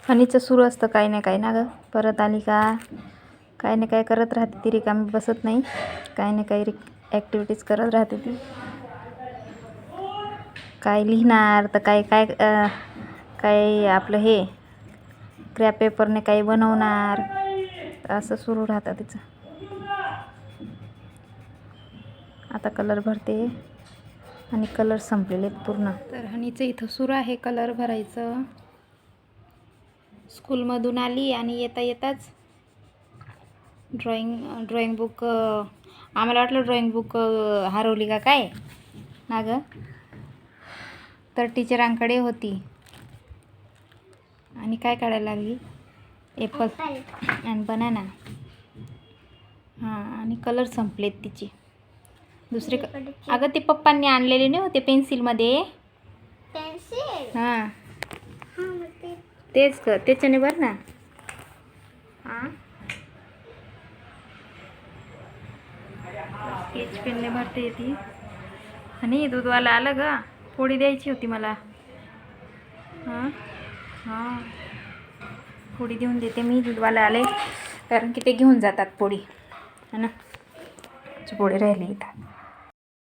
हनीचं सुरू असतं काही ना काही ना गं. परत आली का काही ना काही करत राहते ती, रिकामी बसत नाही. काही ना काही ॲक्टिव्हिटीज करत राहते ती. काय लिहिणार तर काय काय काय आपलं हे क्रॅप पेपरने काही बनवणार, असं सुरू राहतं तिचं. आता कलर भरते आणि कलर संपलेले आहेत पूर्ण. तर हनीचं इथं सुरू आहे कलर भरायचं. स्कूलमधून आली आणि येता येताच ड्रॉइंग बुक, आम्हाला वाटलं ड्रॉइंग बुक हरवली का काय ना गं, तर टीचरांकडे होती. आणि काय काढायला लागली, ॲपल आणि बनाना. हां, आणि कलर संपलेत तिचे. दुसरे अगं ते पप्पांनी आणलेले नाही होते पेन्सिलमध्ये. हां तेच कर, त्याच्याने भर ना. हां स्केच पेनने भरते ती. आणि दूधवाला आलं ग, पोळी द्यायची होती मला. हां हां पोळी देऊन देते मी, दूधवाला आले कारण की ते घेऊन जातात पोळी, है ना. पोळी राहिली इथं.